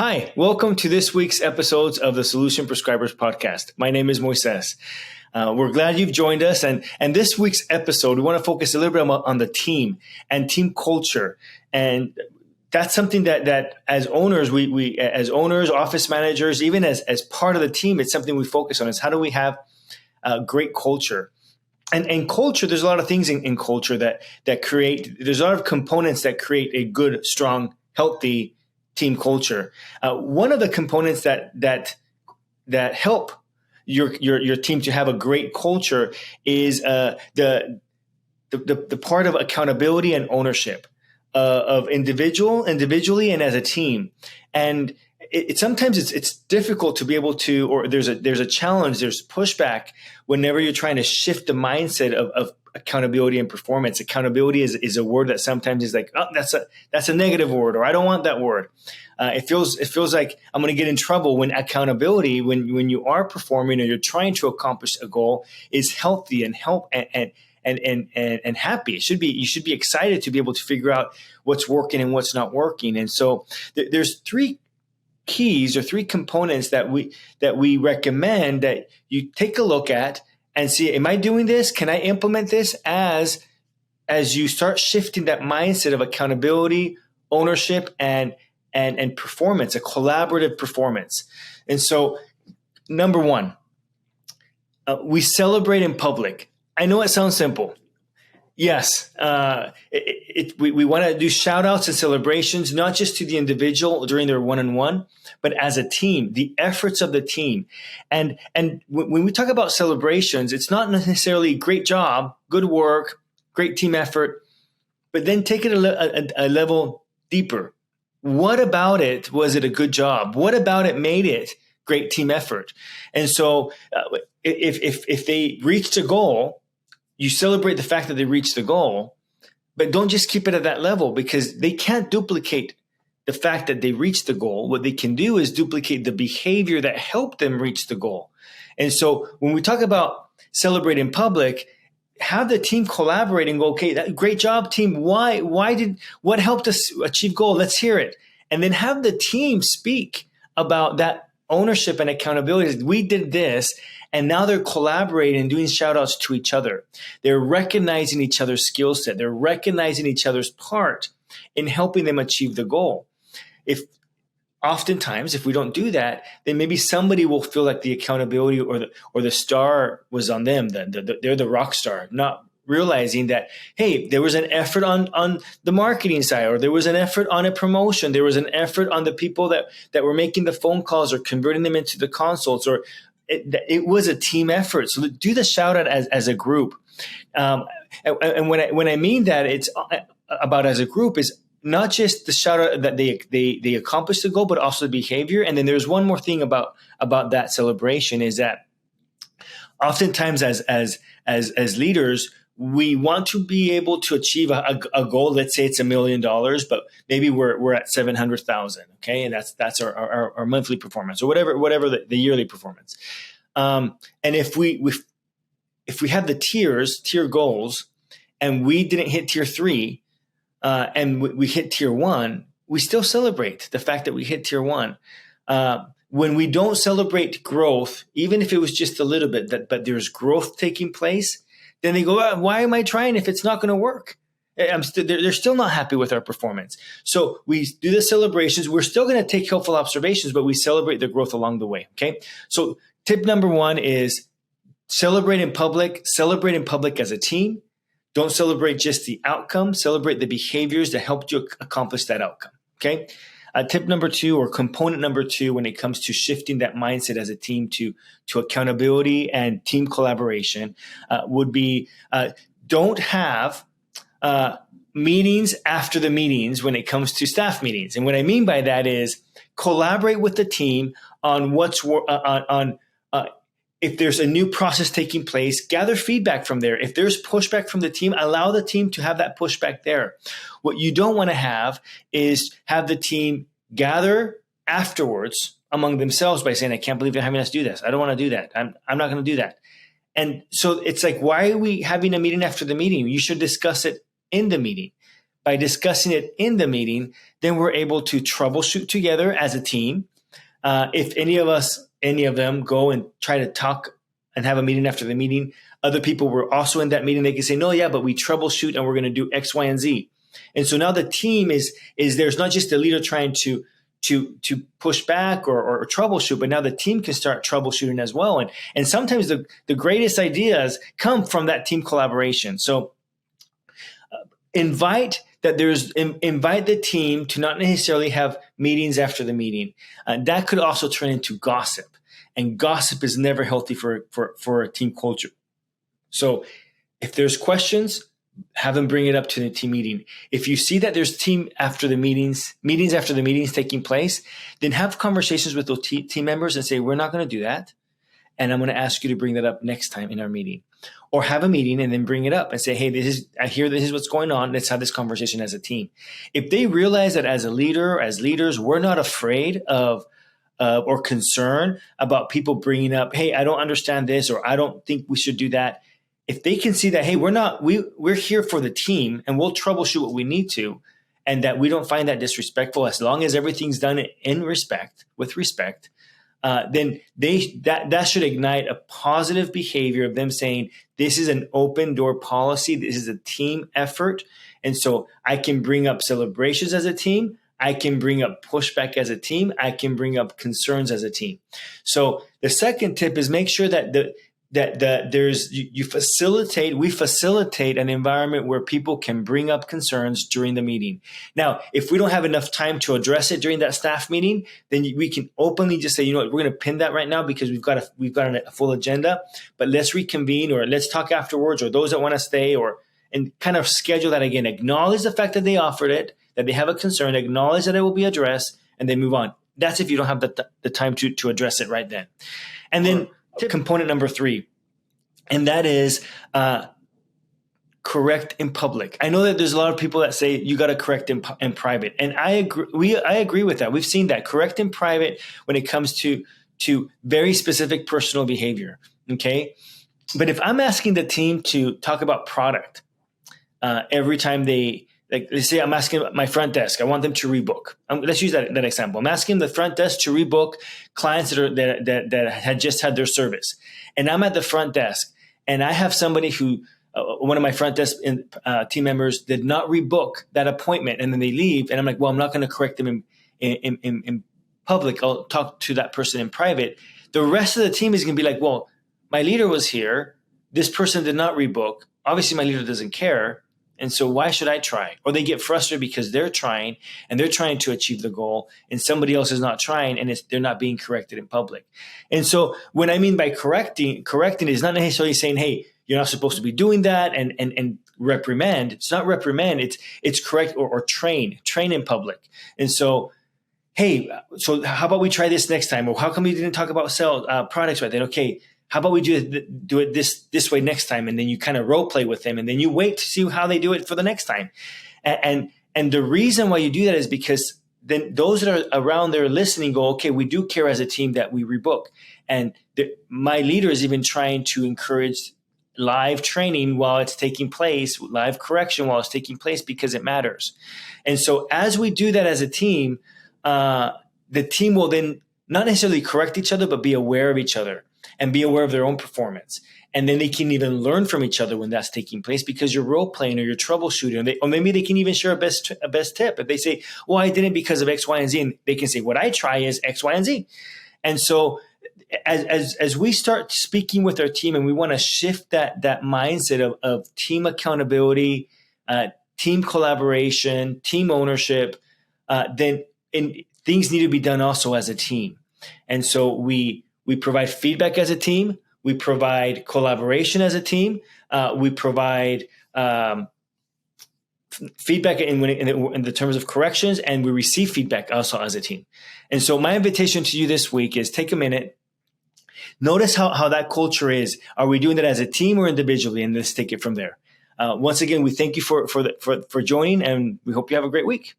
Hi, welcome to this week's episodes of the Solution Prescribers podcast. My name is Moises. We're glad you've joined us. And this week's episode, we want to focus a little bit on the team and team culture. And that's something that as owners, we as owners, office managers, even as part of the team, it's something we focus on is how do we have a great culture. And culture, there's a lot of things in culture that create, there's a lot of components that create a good, strong, healthy team culture. One of the components that help your team to have a great culture is the part of accountability and ownership of individually and as a team. And sometimes it's difficult to be able to, or there's a challenge, there's pushback whenever you're trying to shift the mindset of accountability and performance. Accountability is a word that sometimes is like, oh, that's a negative word, or I don't want that word. It feels like I'm going to get in trouble. When accountability, when you are performing or you're trying to accomplish a goal, is healthy and and happy. You should be excited to be able to figure out what's working and what's not working. And so there's three keys or three components that we recommend that you take a look at and see, am I doing this? Can I implement this as you start shifting that mindset of accountability, ownership, and performance, a collaborative performance. And so, number one, we celebrate in public. I know it sounds simple. Yes, we want to do shout outs and celebrations, not just to the individual during their one-on-one, but as a team, the efforts of the team. And when we talk about celebrations, it's not necessarily great job, good work, great team effort, but then take it a level deeper. What about it? Was it a good job? What about it made it great team effort? And so if they reached a goal, you celebrate the fact that they reached the goal, but don't just keep it at that level, because they can't duplicate the fact that they reached the goal. What they can do is duplicate the behavior that helped them reach the goal. And so when we talk about celebrate in public, have the team collaborate and go, okay, great job, team. What helped us achieve goal? Let's hear it. And then have the team speak about that ownership and accountability. We did this, and now they're collaborating and doing shout outs to each other. They're recognizing each other's skill set. They're recognizing each other's part in helping them achieve the goal. Oftentimes, if we don't do that, then maybe somebody will feel like the accountability or the star was on them. They're the rock star, not realizing that, hey, there was an effort on the marketing side, or there was an effort on a promotion. There was an effort on the people that were making the phone calls or converting them into the consults, or it was a team effort. So do the shout out as a group. And when I mean that, it's about as a group is not just the shout out that they accomplished the goal, but also the behavior. And then there's one more thing about that celebration is that oftentimes as leaders, we want to be able to achieve a goal. Let's say it's $1 million, but maybe we're at 700,000. Okay, and that's our monthly performance, or whatever the yearly performance. And if we have the tier goals, and we didn't hit tier 3, and we hit tier 1, we still celebrate the fact that we hit tier 1. When we don't celebrate growth, even if it was just a little bit, but there's growth taking place, then they go, why am I trying if it's not going to work? They're still not happy with our performance. So we do the celebrations. We're still going to take helpful observations, but we celebrate the growth along the way. Okay. So tip number 1 is celebrate in public as a team. Don't celebrate just the outcome. Celebrate the behaviors that helped you accomplish that outcome. Okay. Tip number 2, or component number 2, when it comes to shifting that mindset as a team to accountability and team collaboration, would be don't have meetings after the meetings when it comes to staff meetings. And what I mean by that is collaborate with the team on if there's a new process taking place, gather feedback from there. If there's pushback from the team, allow the team to have that pushback there. What you don't want to have is have the team gather afterwards among themselves by saying, I can't believe you're having us do this. I don't want to do that. I'm not going to do that. And so it's like, why are we having a meeting after the meeting? You should discuss it in the meeting. by discussing it in the meeting, then we're able to troubleshoot together as a team. If any of them go and try to talk and have a meeting after the meeting, other people were also in that meeting. They can say, no, yeah, but we troubleshoot and we're going to do X, Y, and Z. And so now the team is there's not just the leader trying to push back or troubleshoot, but now the team can start troubleshooting as well. And sometimes the greatest ideas come from that team collaboration. So invite the team to not necessarily have meetings after the meeting. That could also turn into gossip, and gossip is never healthy for a team culture. So if there's questions, have them bring it up to the team meeting. If you see that there's meetings after the meetings taking place, then have conversations with those team members and say, we're not going to do that. And I'm going to ask you to bring that up next time in our meeting. Or have a meeting and then bring it up and say, hey, I hear this is what's going on. Let's have this conversation as a team. If they realize that as a leader, as leaders, we're not afraid of or concerned about people bringing up, hey, I don't understand this, or I don't think we should do that. If they can see that, hey, we're here for the team and we'll troubleshoot what we need to, and that we don't find that disrespectful, as long as everything's done with respect, then that should ignite a positive behavior of them saying, this is an open door policy. This is a team effort. And so I can bring up celebrations as a team. I can bring up pushback as a team. I can bring up concerns as a team. So the second tip is make sure that we facilitate an environment where people can bring up concerns during the meeting. Now, if we don't have enough time to address it during that staff meeting, then we can openly just say, you know what, we're going to pin that right now because we've got a full agenda, but let's reconvene, or let's talk afterwards, or those that want to stay, and kind of schedule that again. Acknowledge the fact that they offered it, that they have a concern, acknowledge that it will be addressed, and then move on. That's if you don't have the time to address it right then. And then component number 3, and that is correct in public. I know that there's a lot of people that say you got to correct in private, and I agree. I agree with that. We've seen that correct in private when it comes to very specific personal behavior. Okay, but if I'm asking the team to talk about product every time let's say I'm asking my front desk, I want them to rebook. Let's use that example. I'm asking the front desk to rebook clients that had just had their service. And I'm at the front desk, and I have somebody who, one of my front desk team members did not rebook that appointment, and then they leave. And I'm like, well, I'm not going to correct them in public. I'll talk to that person in private. The rest of the team is going to be like, well, my leader was here. This person did not rebook. Obviously, my leader doesn't care. And so why should I try? Or they get frustrated because they're trying to achieve the goal, and somebody else is not trying, and they're not being corrected in public. And so what I mean by correcting is not necessarily saying, hey, you're not supposed to be doing that and reprimand. It's not reprimand. It's correct or train in public. And so, hey, so how about we try this next time? Or how come we didn't talk about products right then? Okay, how about we do it this way next time? And then you kind of role play with them, and then you wait to see how they do it for the next time. And the reason why you do that is because then those that are around there listening go, okay, we do care as a team that we rebook. And my leader is even trying to encourage live training while it's taking place, live correction while it's taking place, because it matters. And so as we do that as a team, the team will then not necessarily correct each other, but be aware of each other and be aware of their own performance. And then they can even learn from each other when that's taking place, because you're role playing or you're troubleshooting, or maybe they can even share a best tip. If they say, well, I didn't because of X, Y, and Z, and they can say, what I try is X, Y, and Z. And so as we start speaking with our team, and we want to shift that mindset of team accountability, team collaboration, team ownership, then things need to be done also as a team. And so we provide feedback as a team. We provide collaboration as a team. We provide feedback in the terms of corrections, and we receive feedback also as a team. And so my invitation to you this week is take a minute. Notice how that culture is. Are we doing that as a team or individually? And let's take it from there. Once again, we thank you for joining, and we hope you have a great week.